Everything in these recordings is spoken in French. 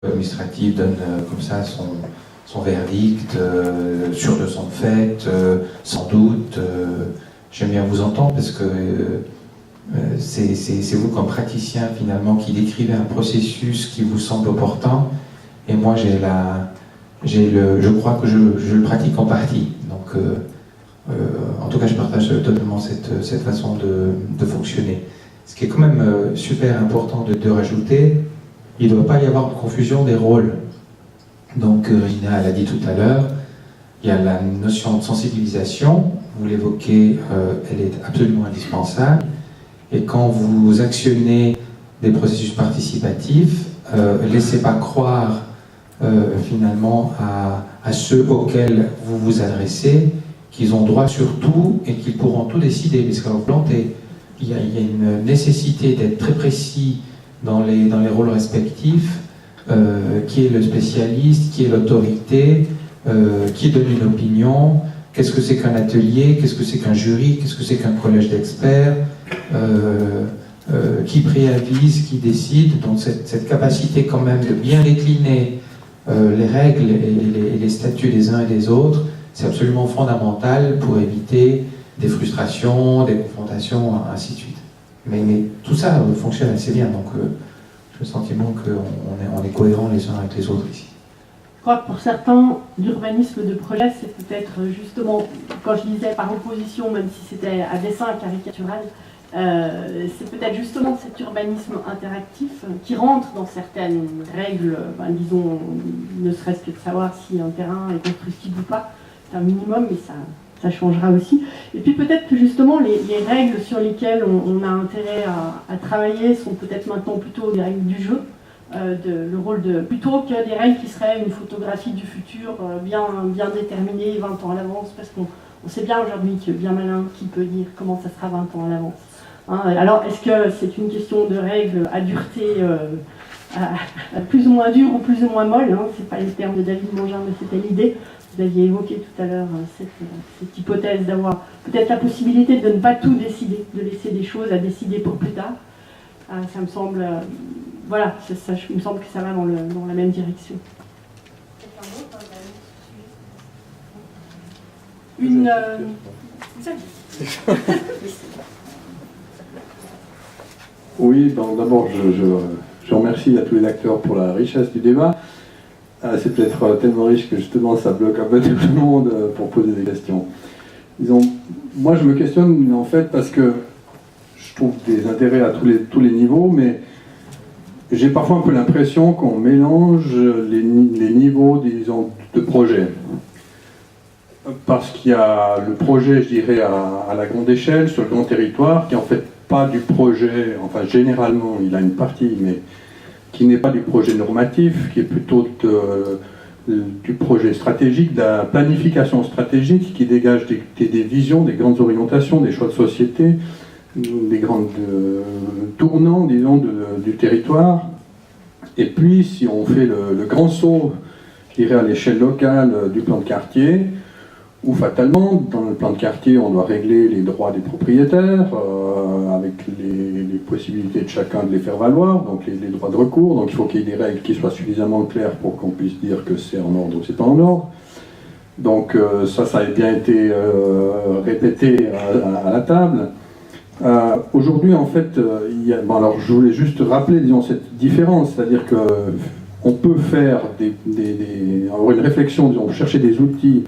administratif donne comme ça son verdict, sûr de son fait, sans doute. J'aime bien vous entendre parce que c'est vous comme praticien finalement qui décrivez un processus qui vous semble opportun, et moi je crois que je le pratique en partie. Donc en tout cas je partage totalement cette façon de fonctionner. Ce qui est quand même super important de rajouter, il ne doit pas y avoir de confusion des rôles. Donc Rina l'a dit tout à l'heure, il y a la notion de sensibilisation, vous l'évoquez, elle est absolument indispensable. Et quand vous actionnez des processus participatifs, laissez pas croire finalement à ceux auxquels vous vous adressez qu'ils ont droit sur tout et qu'ils pourront tout décider, parce que vous plantez. Il y a une nécessité d'être très précis dans les rôles respectifs, qui est le spécialiste, qui est l'autorité, qui donne une opinion, qu'est-ce que c'est qu'un atelier, qu'est-ce que c'est qu'un jury, qu'est-ce que c'est qu'un collège d'experts, qui préavise, qui décide. Donc cette capacité quand même de bien décliner les règles et les statuts des uns et des autres, c'est absolument fondamental pour éviter des frustrations, des confrontations, ainsi de suite. Mais tout ça fonctionne assez bien, donc j'ai le sentiment qu'on est cohérents les uns avec les autres ici. Je crois que pour certains, l'urbanisme de projet, c'est peut-être justement, quand je disais par opposition, même si c'était à dessin caricatural, c'est peut-être justement cet urbanisme interactif qui rentre dans certaines règles, disons, ne serait-ce que de savoir si un terrain est constructible ou pas, c'est un minimum, mais ça changera aussi. Et puis peut-être que justement les règles sur lesquelles on a intérêt à travailler sont peut-être maintenant plutôt des règles du jeu, le rôle plutôt que des règles qui seraient une photographie du futur bien déterminée 20 ans à l'avance, parce qu'on sait bien aujourd'hui que bien malin qui peut dire comment ça sera 20 ans à l'avance. Hein, alors est-ce que c'est une question de règles à dureté à plus ou moins dure ou plus ou moins molle, hein, c'est pas les termes de David Mongin, mais c'était l'idée. Vous aviez évoqué tout à l'heure cette hypothèse d'avoir peut-être la possibilité de ne pas tout décider, de laisser des choses à décider pour plus tard. Ça me semble, voilà, il me semble que ça va dans la même direction. Oui, d'abord je remercie à tous les acteurs pour la richesse du débat. C'est peut-être tellement riche que justement ça bloque un peu tout le monde pour poser des questions. Disons, moi je me questionne en fait parce que je trouve des intérêts à tous les niveaux, mais j'ai parfois un peu l'impression qu'on mélange les niveaux, disons, de projet. Parce qu'il y a le projet, je dirais, à la grande échelle, sur le grand territoire, qui est en fait pas du projet, enfin généralement il a une partie, mais qui n'est pas du projet normatif, qui est plutôt du projet stratégique, de la planification stratégique qui dégage des visions, des grandes orientations, des choix de société, des grands tournants, disons, du territoire. Et puis, si on fait le grand saut, je dirais, à l'échelle locale du plan de quartier, où fatalement, dans le plan de quartier, on doit régler les droits des propriétaires, avec les possibilités de chacun de les faire valoir, donc les droits de recours. Donc il faut qu'il y ait des règles qui soient suffisamment claires pour qu'on puisse dire que c'est en ordre ou c'est pas en ordre. Donc ça a bien été répété à la table. Aujourd'hui, en fait, alors je voulais juste rappeler, disons, cette différence, c'est-à-dire que on peut faire avoir une réflexion, disons, chercher des outils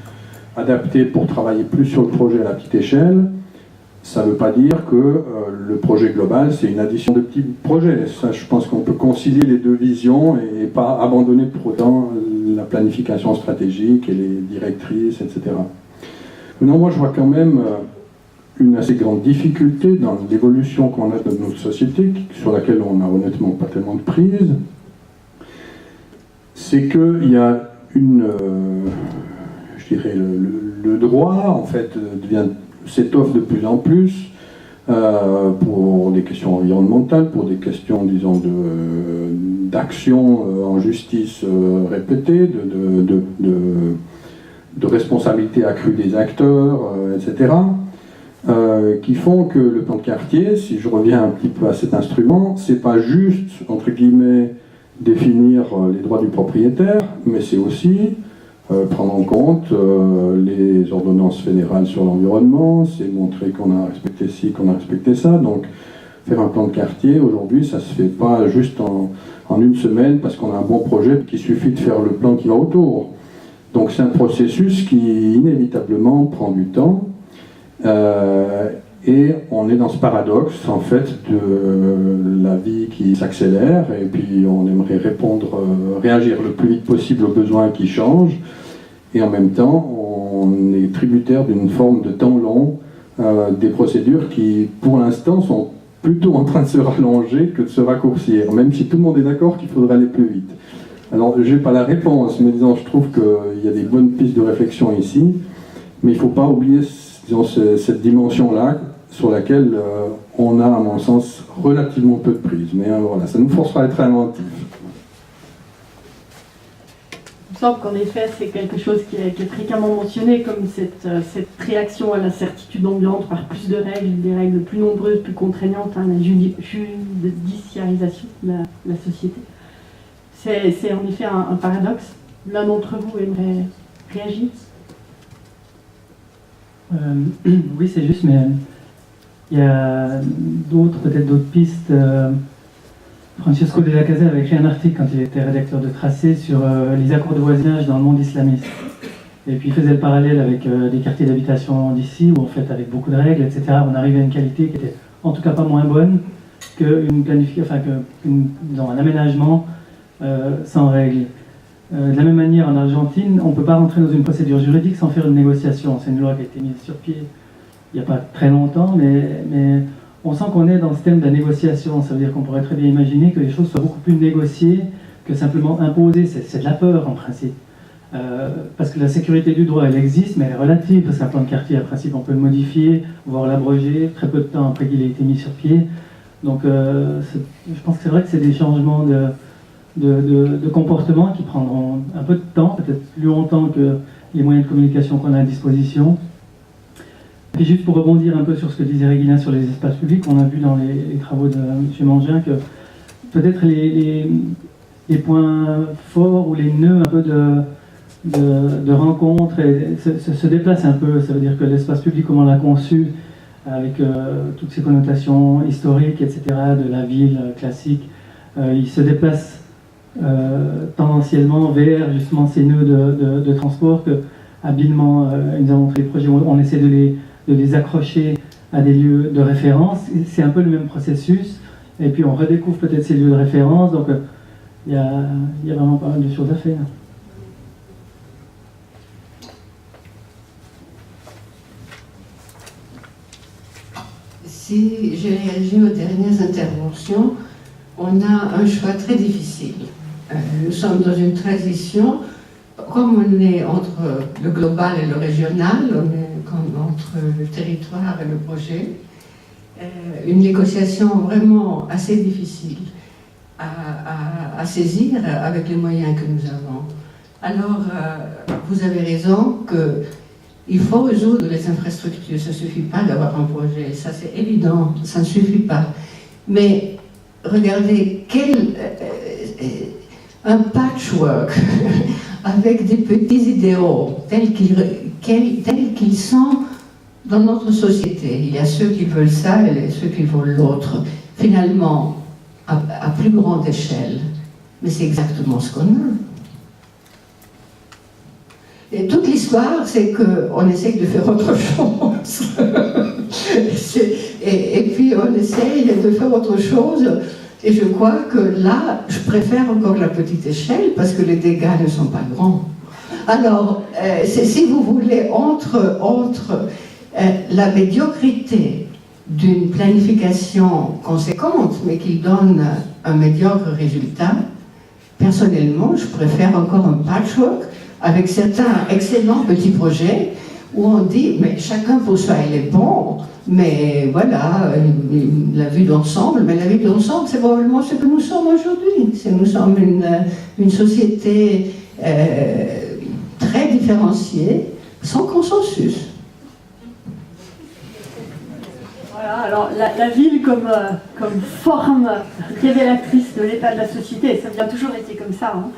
adaptés pour travailler plus sur le projet à la petite échelle. Ça ne veut pas dire que le projet global, c'est une addition de petits projets. Ça, je pense qu'on peut concilier les deux visions et pas abandonner pour autant la planification stratégique et les directrices, etc. Non, moi, je vois quand même une assez grande difficulté dans l'évolution qu'on a de notre société, sur laquelle on n'a honnêtement pas tellement de prise. C'est qu'il y a je dirais, le droit, en fait, s'étoffe de plus en plus pour des questions environnementales, pour des questions, disons, d'action en justice répétée, de responsabilité accrue des acteurs, etc., qui font que le plan de quartier, si je reviens un petit peu à cet instrument, c'est pas juste, entre guillemets, définir les droits du propriétaire, mais c'est aussi prendre en compte les ordonnances fédérales sur l'environnement, c'est montrer qu'on a respecté ci, qu'on a respecté ça. Donc faire un plan de quartier, aujourd'hui, ça ne se fait pas juste en une semaine parce qu'on a un bon projet, qu'il suffit de faire le plan qui va autour. Donc c'est un processus qui inévitablement prend du temps. Et on est dans ce paradoxe, en fait, de la vie qui s'accélère, et puis on aimerait réagir le plus vite possible aux besoins qui changent, et en même temps, on est tributaire d'une forme de temps long, des procédures qui, pour l'instant, sont plutôt en train de se rallonger que de se raccourcir, même si tout le monde est d'accord qu'il faudrait aller plus vite. Alors, je n'ai pas la réponse, mais disons, je trouve qu'il y a des bonnes pistes de réflexion ici, mais il ne faut pas oublier, disons, cette dimension-là, sur laquelle on a, à mon sens, relativement peu de prise. Mais voilà, ça nous forcera à être inventifs. Il me semble qu'en effet, c'est quelque chose qui est fréquemment mentionné, comme cette réaction à l'incertitude ambiante par plus de règles, des règles plus nombreuses, plus contraignantes, hein, la judiciarisation de la société. C'est en effet un paradoxe. L'un d'entre vous aimerait réagir ? Oui, c'est juste, mais il y a peut-être d'autres pistes. Francesco Della Casa avait écrit un article quand il était rédacteur de Tracé sur les accords de voisinage dans le monde islamiste. Et puis il faisait le parallèle avec des quartiers d'habitation d'ici, où en fait, avec beaucoup de règles, etc., on arrivait à une qualité qui était en tout cas pas moins bonne qu'une planification, un aménagement sans règles. De la même manière, en Argentine, on ne peut pas rentrer dans une procédure juridique sans faire une négociation. C'est une loi qui a été mise sur pied il n'y a pas très longtemps, mais on sent qu'on est dans ce thème de la négociation. Ça veut dire qu'on pourrait très bien imaginer que les choses soient beaucoup plus négociées que simplement imposées. C'est de la peur, en principe. Parce que la sécurité du droit, elle existe, mais elle est relative, parce qu'un plan de quartier, en principe, on peut le modifier, voire l'abroger, très peu de temps après qu'il ait été mis sur pied. Donc, je pense que c'est vrai que c'est des changements de comportement qui prendront un peu de temps, peut-être plus longtemps que les moyens de communication qu'on a à disposition. Et juste pour rebondir un peu sur ce que disait Regina sur les espaces publics, on a vu dans les travaux de M. Mangin que peut-être les points forts ou les nœuds un peu de rencontres se déplacent un peu. Ça veut dire que l'espace public, comme on l'a conçu, avec toutes ces connotations historiques, etc., de la ville classique, il se déplace tendanciellement vers justement ces nœuds de transport que habilement nous avons fait des projets où on essaie de les accrocher à des lieux de référence. C'est un peu le même processus, et puis on redécouvre peut-être ces lieux de référence, donc il y a vraiment pas mal de choses à faire. Si je réagis aux dernières interventions, on a un choix très difficile. Nous sommes dans une transition, comme on est entre le global et le régional, on est entre le territoire et le projet, une négociation vraiment assez difficile à saisir avec les moyens que nous avons. Alors, vous avez raison qu'il faut résoudre les infrastructures. Ça ne suffit pas d'avoir un projet, ça c'est évident, ça ne suffit pas. Mais regardez, un patchwork avec des petits idéaux tels qu'ils sont dans notre société. Il y a ceux qui veulent ça et ceux qui veulent l'autre. Finalement, à plus grande échelle. Mais c'est exactement ce qu'on a. Et toute l'histoire, c'est qu'on essaye de faire autre chose. et puis on essaye de faire autre chose. Et je crois que là, je préfère encore la petite échelle parce que les dégâts ne sont pas grands. Alors, si vous voulez, entre la médiocrité d'une planification conséquente, mais qui donne un médiocre résultat, personnellement, je préfère encore un patchwork avec certains excellents petits projets où on dit, mais chacun pour soi, il est bon, mais voilà, la vue d'ensemble, mais la vue d'ensemble, c'est probablement ce que nous sommes aujourd'hui. Nous sommes une société très différenciée, sans consensus. Voilà, alors la ville comme forme révélatrice de l'état de la société, ça a bien toujours été comme ça, hein.